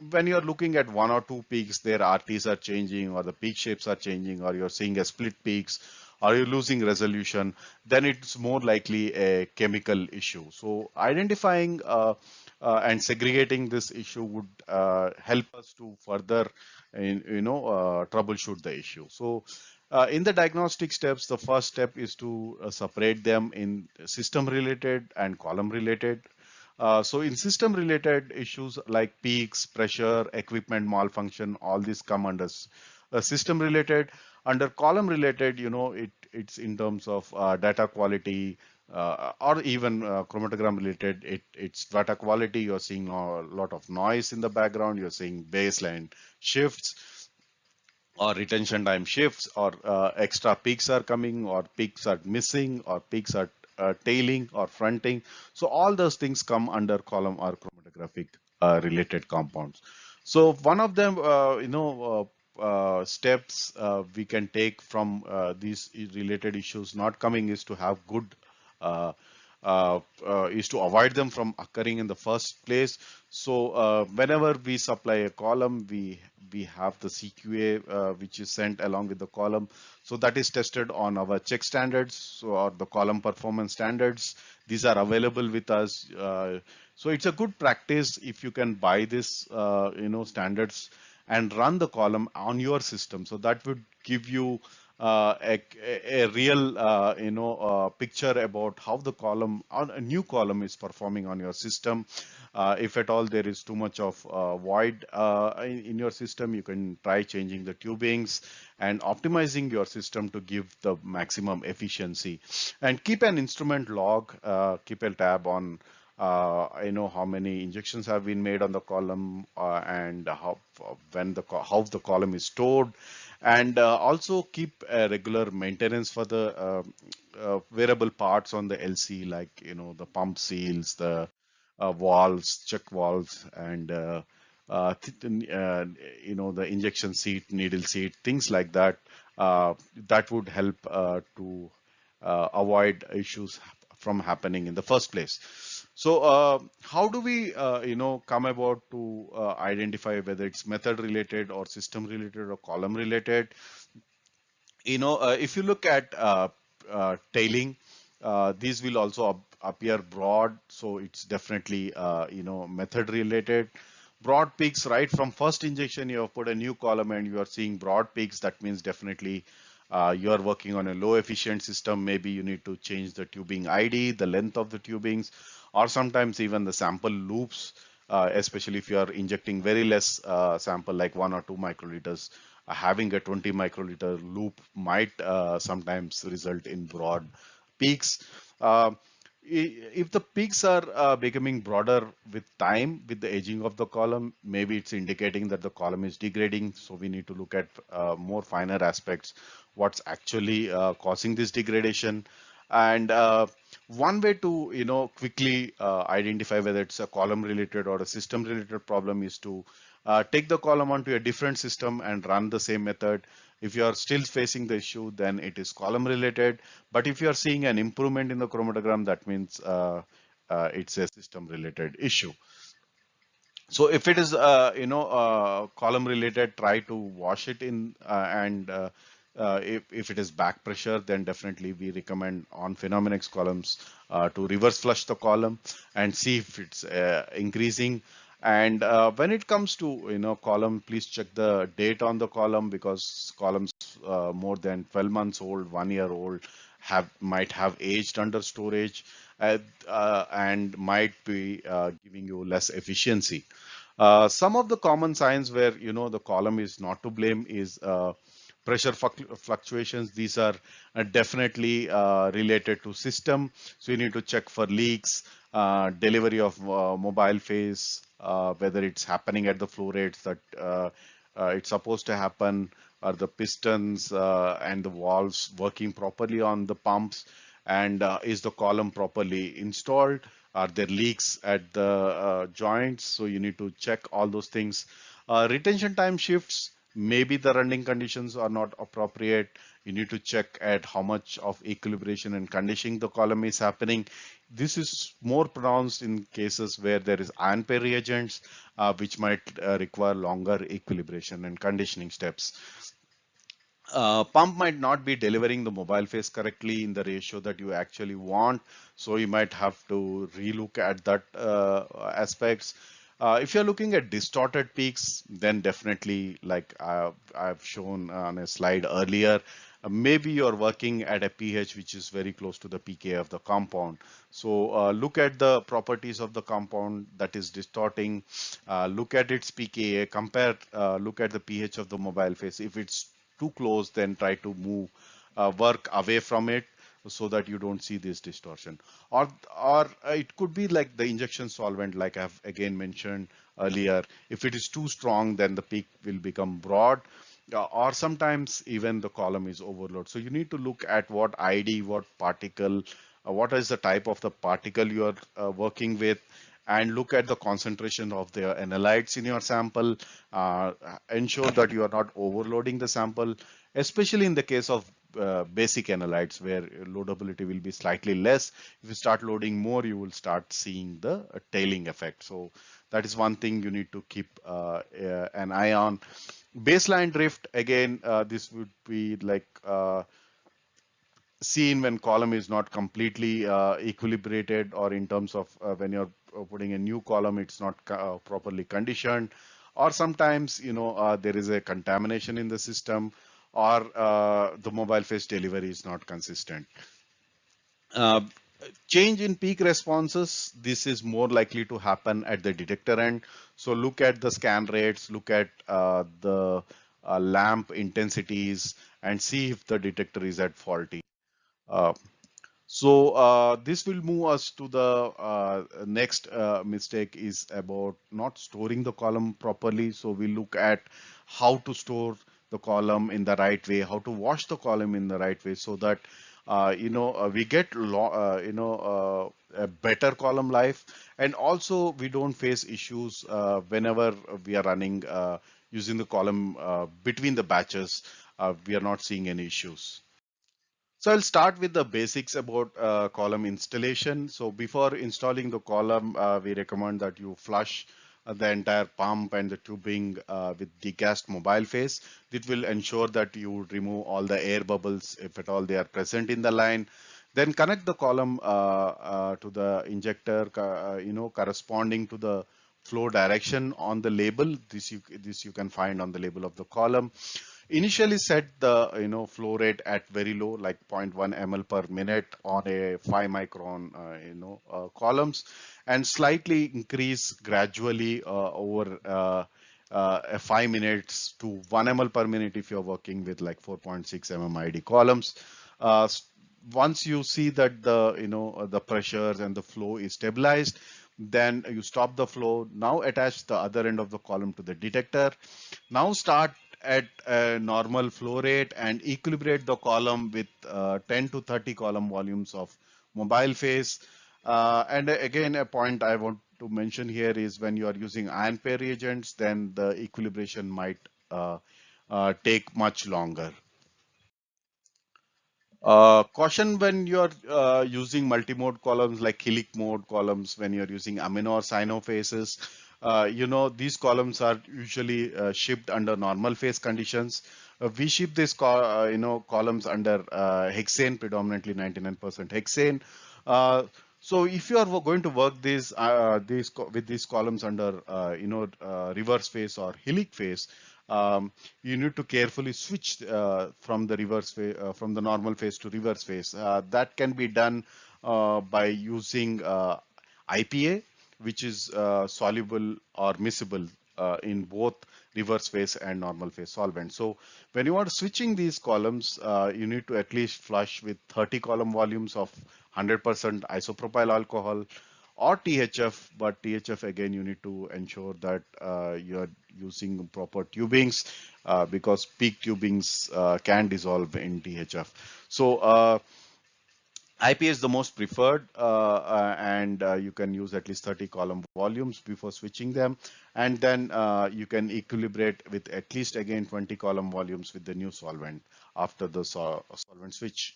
When you're looking at one or two peaks, their RTs are changing, or the peak shapes are changing, or you're seeing a split peaks, or you're losing resolution, then it's more likely a chemical issue. So identifying and segregating this issue would help us to further troubleshoot the issue. So in the diagnostic steps, the first step is to separate them in system related and column related. So in system related issues like peaks, pressure, equipment malfunction, all these come under system related. Under column related, it's in terms of data quality, or even chromatogram related, it's data quality. You're seeing a lot of noise in the background. You're seeing baseline shifts, or retention time shifts, or extra peaks are coming, or peaks are missing, or peaks are tailing or fronting. So all those things come under column or chromatographic related compounds. So one of them, steps we can take from these related issues not coming is to have good uh, is to avoid them from occurring in the first place. So whenever we supply a column, we have the CQA which is sent along with the column. So that is tested on our check standards, so, or the column performance standards. These are available with us. So it's a good practice if you can buy this, standards and run the column on your system. So that would give you a real picture about how the column on a new column is performing on your system. If at all there is too much of void in your system, you can try changing the tubings and optimizing your system to give the maximum efficiency. And keep an instrument log, keep a tab on how many injections have been made on the column, and how the column is stored, and also keep a regular maintenance for the variable parts on the LC, like the pump seals, the valves, check valves, and the injection seat, needle seat, things like that. That would help to avoid issues from happening in the first place. So, how do we, come about to identify whether it's method related or system related or column related? If you look at tailing, these will also appear broad, so it's definitely method related. Broad peaks, right from first injection, you have put a new column and you are seeing broad peaks. That means definitely you are working on a low efficient system. Maybe you need to change the tubing ID, the length of the tubings, or sometimes even the sample loops, especially if you are injecting very less sample, like 1 or 2 microliters. Having a 20 microliter loop might sometimes result in broad peaks. Uh, if the peaks are becoming broader with time, with the aging of the column, maybe it's indicating that the column is degrading. So we need to look at more finer aspects, what's actually causing this degradation. And one way to quickly identify whether it's a column related or a system related problem is to take the column onto a different system and run the same method. If you are still facing the issue, then it is column related. But if you are seeing an improvement in the chromatogram, that means it's a system related issue. So if it is column related, try to wash it in, and if it is back pressure, then definitely we recommend on Phenomenex columns to reverse flush the column and see if it's increasing. And when it comes to column, please check the date on the column, because columns more than 12 months old, 1 year old, might have aged under storage, and might be giving you less efficiency. Some of the common signs where the column is not to blame is pressure fluctuations. These are definitely related to system, so you need to check for leaks, delivery of mobile phase, whether it's happening at the flow rates that it's supposed to happen, are the pistons and the valves working properly on the pumps, and is the column properly installed? Are there leaks at the joints? So you need to check all those things. Retention time shifts, maybe the running conditions are not appropriate. You need to check at how much of equilibration and conditioning the column is happening. This is more pronounced in cases where there is ion pair reagents, which might require longer equilibration and conditioning steps. Pump might not be delivering the mobile phase correctly in the ratio that you actually want, so you might have to relook at that aspects. If you're looking at distorted peaks, then definitely, like I've shown on a slide earlier, maybe you're working at a pH which is very close to the pK of the compound. So look at the properties of the compound that is distorting, look at its pKa, look at the pH of the mobile phase. If it's too close, then try to work away from it so that you don't see this distortion. Or it could be like the injection solvent, like I've again mentioned earlier. If it is too strong, then the peak will become broad, or sometimes even the column is overloaded. So you need to look at what ID, what particle, what is the type of the particle you are working with, and look at the concentration of the analytes in your sample. Uh, Ensure that you are not overloading the sample, especially in the case of basic analytes where loadability will be slightly less. If you start loading more, you will start seeing the tailing effect. So that is one thing you need to keep an eye on. Baseline drift, again, this would be like seen when column is not completely equilibrated, or in terms of when you're putting a new column, it's not properly conditioned, or sometimes, there is a contamination in the system, or the mobile phase delivery is not consistent. Uh, Change in peak responses, this is more likely to happen at the detector end. So look at the scan rates, look at the lamp intensities, and see if the detector is at faulty. Uh, this will move us to the next mistake is about not storing the column properly. So we look at how to store the column in the right way, how to wash the column in the right way, so that we get a better column life, and also we don't face issues whenever we are running using the column between the batches. We are not seeing any issues. So I'll start with the basics about column installation. So before installing the column, we recommend that you flush the entire pump and the tubing with degassed mobile phase. It will ensure that you remove all the air bubbles if at all they are present in the line. Then connect the column to the injector, corresponding to the flow direction on the label. This you can find on the label of the column. Initially set the flow rate at very low, like 0.1 ml per minute on a 5 micron columns, and slightly increase gradually over a 5 minutes to 1 ml per minute if you're working with like 4.6 mmID columns. Uh, Once you see that the pressures and the flow is stabilized, then you stop the flow. Now attach the other end of the column to the detector. Now start at a normal flow rate and equilibrate the column with 10 to 30 column volumes of mobile phase. And again, a point I want to mention here is when you are using ion pair reagents, then the equilibration might take much longer. Caution when you're using multi-mode columns like helic mode columns, when you're using amino or cyno phases. These columns are usually shipped under normal phase conditions. We ship these columns under hexane, predominantly 99% hexane. Uh, so if you are going to work with these columns under reverse phase or helic phase, you need to carefully switch from the from the normal phase to reverse phase. That can be done by using IPA, which is soluble or miscible in both reverse phase and normal phase solvent. So when you are switching these columns, you need to at least flush with 30 column volumes of 100% isopropyl alcohol or THF, but THF again you need to ensure that you are using proper tubings because peak tubings can dissolve in THF. So IPA is the most preferred, and you can use at least 30 column volumes before switching them, and then you can equilibrate with at least again 20 column volumes with the new solvent after the solvent switch.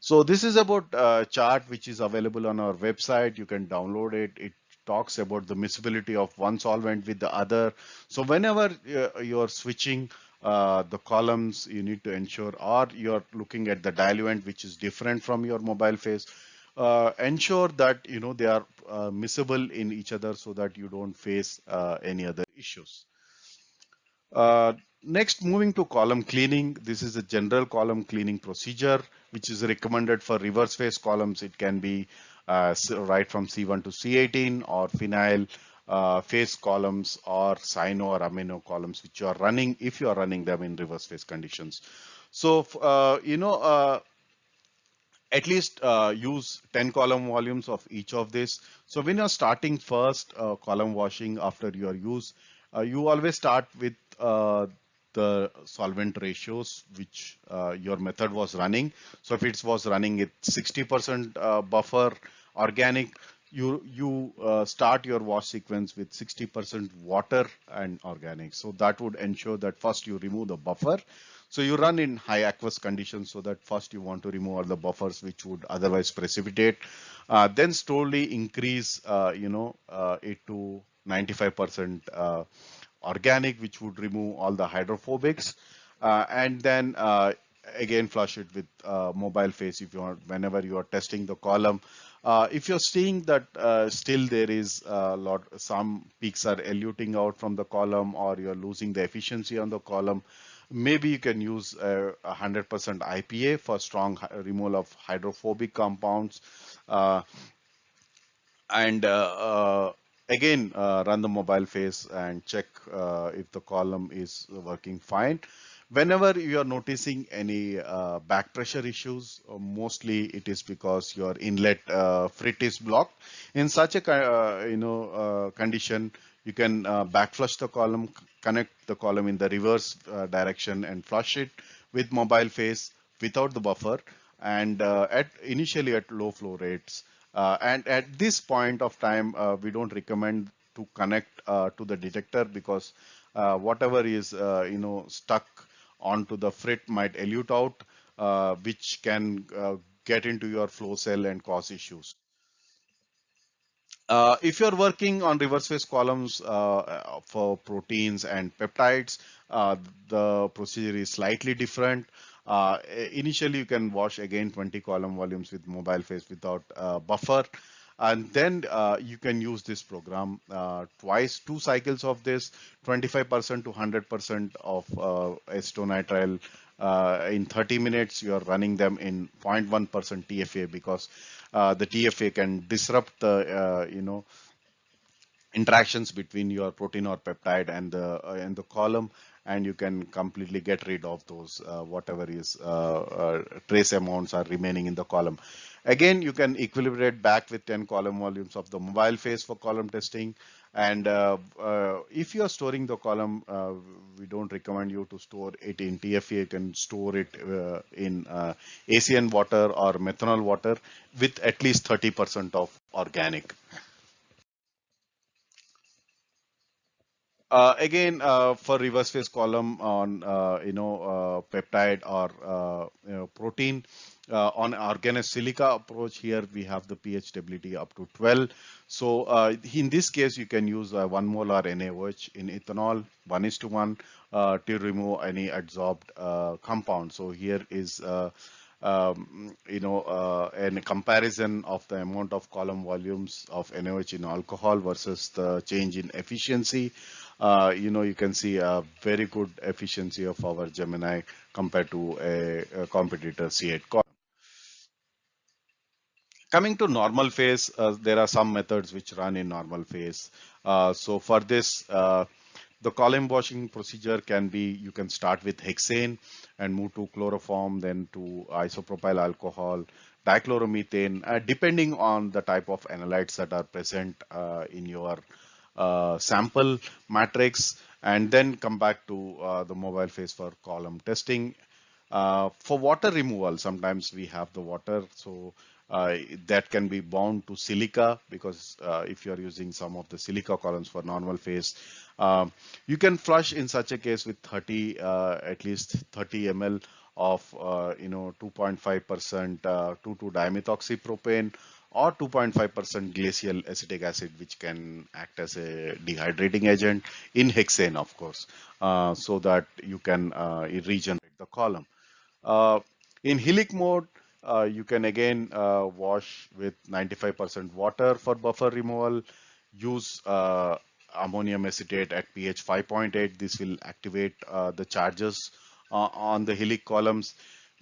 So this is about a chart which is available on our website. You can download it. It talks about the miscibility of one solvent with the other. So whenever you're switching the columns, you need to ensure, or you're looking at the diluent which is different from your mobile phase, ensure that they are miscible in each other so that you don't face any other issues. Next, moving to column cleaning. This is a general column cleaning procedure, which is recommended for reverse phase columns. It can be right from C1 to C18 or phenyl phase columns or cyano or amino columns, which you are running if you are running them in reverse phase conditions. So, at least use 10 column volumes of each of this. So when you're starting first column washing after your use, you always start with the solvent ratios which your method was running. So if it was running at 60% buffer organic, you start your wash sequence with 60% water and organic. So that would ensure that first you remove the buffer. So you run in high aqueous conditions, so that first you want to remove all the buffers which would otherwise precipitate. Then slowly increase, it to 95% organic, which would remove all the hydrophobics. And then again flush it with mobile phase if you want, whenever you are testing the column. If you're seeing that still there is some peaks are eluting out from the column, or you're losing the efficiency on the column, maybe you can use 100% IPA for strong removal of hydrophobic compounds. Uh, and again run the mobile phase and check if the column is working fine. Whenever you are noticing any back pressure issues, mostly it is because your inlet frit is blocked. In such a condition, you can back flush the column, connect the column in the reverse direction and flush it with mobile phase without the buffer, and at initially at low flow rates. And at this point of time, we don't recommend to connect to the detector, because whatever is stuck onto the frit might elute out, which can get into your flow cell and cause issues. If you're working on reverse phase columns for proteins and peptides, the procedure is slightly different. Initially, you can wash again 20 column volumes with mobile phase without buffer. And then you can use this program twice, two cycles of this, 25% to 100% of acetonitrile in 30 minutes. You are running them in 0.1% TFA, because the TFA can disrupt the interactions between your protein or peptide and the column, and you can completely get rid of those whatever is trace amounts are remaining in the column. Again, you can equilibrate back with 10 column volumes of the mobile phase for column testing. And if you are storing the column, we don't recommend you to store it in TFA. You can store it in ACN water or methanol water with at least 30% of organic. Again, for reverse phase column on peptide or protein, on organosilica approach, here we have the pH stability up to 12. So in this case, you can use 1 molar NaOH in ethanol 1:1 to remove any adsorbed compound. So here is in comparison of the amount of column volumes of NaOH in alcohol versus the change in efficiency. You can see a very good efficiency of our Gemini compared to a competitor C8 column. Coming to normal phase, there are some methods which run in normal phase. So for this, the column washing procedure can be, you can start with hexane and move to chloroform, then to isopropyl alcohol, dichloromethane, depending on the type of analytes that are present in your sample matrix, and then come back to the mobile phase for column testing. For water removal, sometimes we have the water, so that can be bound to silica, because if you are using some of the silica columns for normal phase, you can flush in such a case with 30, at least 30 ml of 2.5% 2,2-dimethoxypropane or 2.5% glacial acetic acid, which can act as a dehydrating agent in hexane, of course, so that you can regenerate the column. Uh, in Helic mode, you can again wash with 95% water for buffer removal, use ammonium acetate at pH 5.8. This will activate the charges on the helic columns.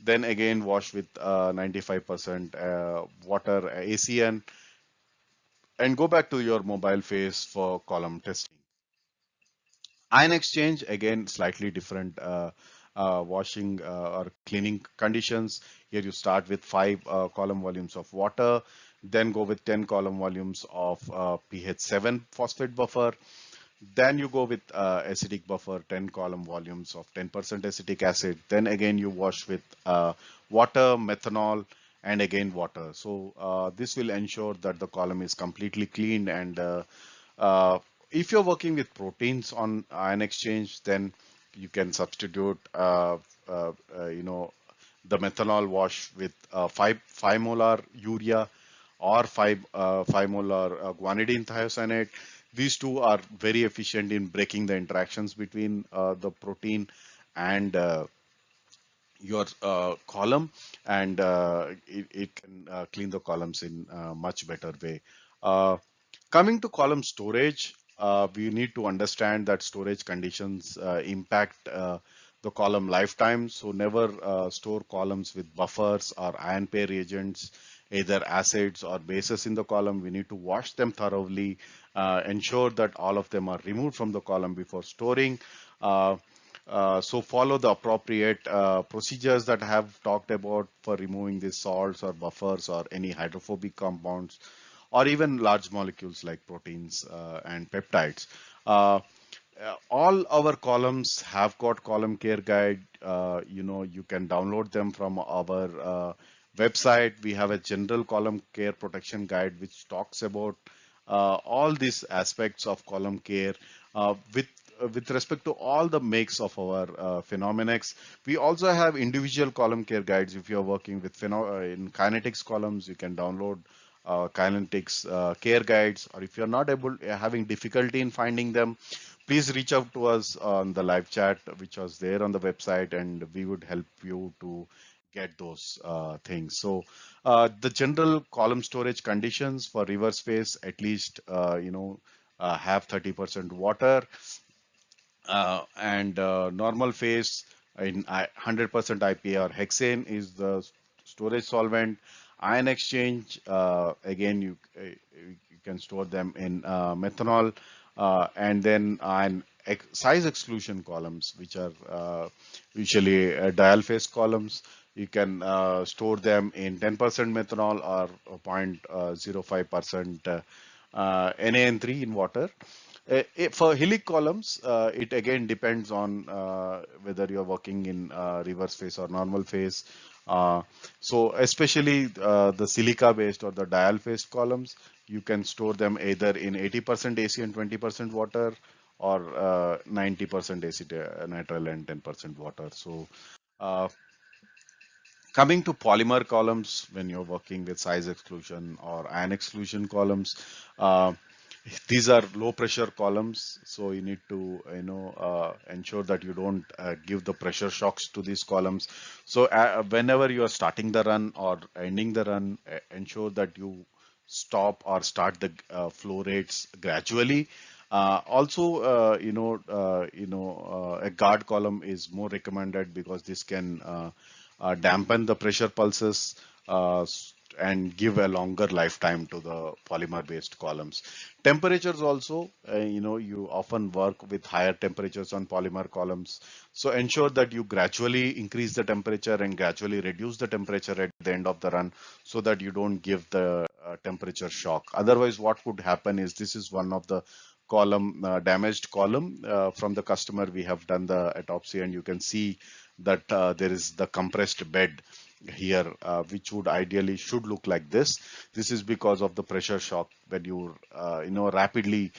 Then again wash with 95% water ACN and go back to your mobile phase for column testing. Ion exchange, again, slightly different washing or cleaning conditions. Here you start with 5 column volumes of water, then go with 10 column volumes of pH 7 phosphate buffer. Then you go with acidic buffer, 10 column volumes of 10% acetic acid. Then again you wash with water, methanol, and again water. So this will ensure that the column is completely cleaned. And uh, if you're working with proteins on ion exchange, then you can substitute, you know, the methanol wash with 5 molar urea or 5 molar guanidine thiocyanate. These two are very efficient in breaking the interactions between the protein and your column, and it can clean the columns in a much better way. Uh, Coming to column storage, we need to understand that storage conditions impact the column lifetime. So never store columns with buffers or ion pair reagents, either acids or bases in the column. We need to wash them thoroughly, ensure that all of them are removed from the column before storing. Uh, so follow the appropriate procedures that I have talked about for removing these salts or buffers or any hydrophobic compounds or even large molecules like proteins and peptides. Uh, all our columns have got column care guide. You know, you can download them from our website. We have a general column care protection guide which talks about all these aspects of column care with respect to all the makes of our Phenomenex. We also have individual column care guides. If you're working with in kinetics columns, you can download kinetics care guides, or if you're not able, having difficulty in finding them, please reach out to us on the live chat, which was there on the website, and we would help you to get those things. So the general column storage conditions for reverse phase, at least, have 30% water, and normal phase in 100% IPA or hexane is the storage solvent. Ion exchange, again, you can store them in methanol, and then ion size exclusion columns, which are usually dial phase columns. You can store them in 10% methanol or 0.05% NaN3 in water. For helic columns, it again depends on whether you're working in reverse phase or normal phase. So especially the silica based or the dial phase columns, you can store them either in 80% AC and 20% water, or 90% nitrile and 10% water. So uh, coming to polymer columns, when you're working with size exclusion or ion exclusion columns, uh, these are low pressure columns, so you need to ensure that you don't give the pressure shocks to these columns. So whenever you are starting the run or ending the run, ensure that you stop or start the flow rates gradually. Also, a guard column is more recommended because this can dampen the pressure pulses and give a longer lifetime to the polymer based columns. Temperatures also, you often work with higher temperatures on polymer columns. So ensure that you gradually increase the temperature and gradually reduce the temperature at the end of the run, so that you don't give the temperature shock. Otherwise, what could happen is, this is one of the column damaged column from the customer. We have done the autopsy, and you can see that there is the compressed bed here, which would ideally should look like this. This is because of the pressure shock. When you rapidly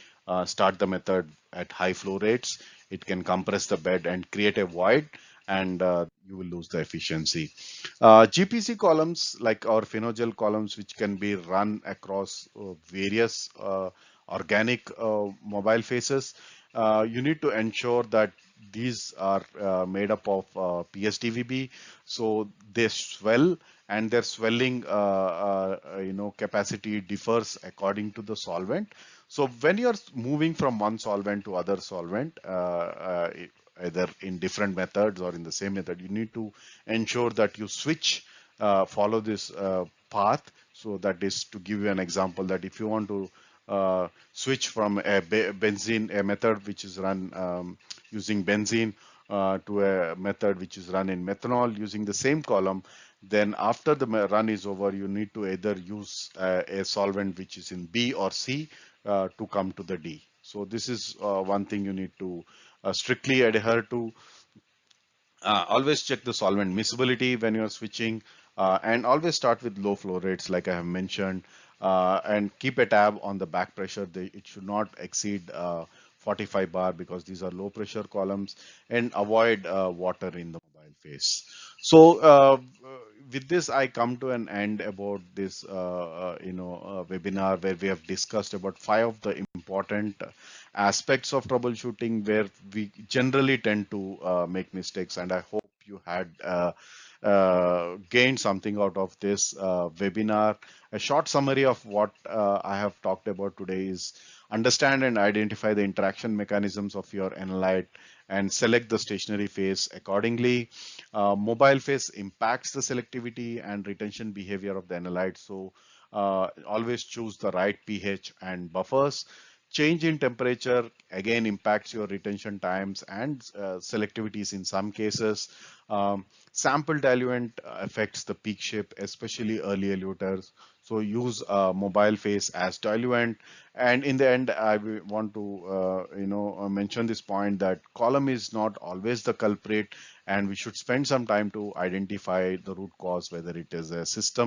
start the method at high flow rates, it can compress the bed and create a void, and you will lose the efficiency. GPC columns, like our phenogel columns, which can be run across various organic mobile phases, you need to ensure that these are made up of PSDVB, so they swell, and their swelling capacity differs according to the solvent. So when you're moving from one solvent to other solvent, either in different methods or in the same method, you need to ensure that you switch, follow this path. So that is to give you an example that if you want to switch from a benzene, a method which is run using benzene to a method which is run in methanol using the same column, then after the run is over, you need to either use a solvent which is in B or C to come to the D. So this is one thing you need to strictly adhere to. Always check the solvent miscibility when you're switching, and always start with low flow rates like I have mentioned, and keep a tab on the back pressure. It should not exceed 45 bar because these are low pressure columns, and avoid water in the mobile phase. So with this I come to an end about this webinar where we have discussed about 5 of the important aspects of troubleshooting where we generally tend to make mistakes, and I hope you had gained something out of this webinar. A short summary of what I have talked about today is: understand and identify the interaction mechanisms of your analyte and select the stationary phase accordingly. Mobile phase impacts the selectivity and retention behavior of the analyte, so always choose the right pH and buffers. Change in temperature again impacts your retention times and selectivities in some cases. Sample diluent affects the peak shape, especially early eluters. So use mobile phase as diluent. And in the end, I want to mention this point that column is not always the culprit, and we should spend some time to identify the root cause, whether it is a system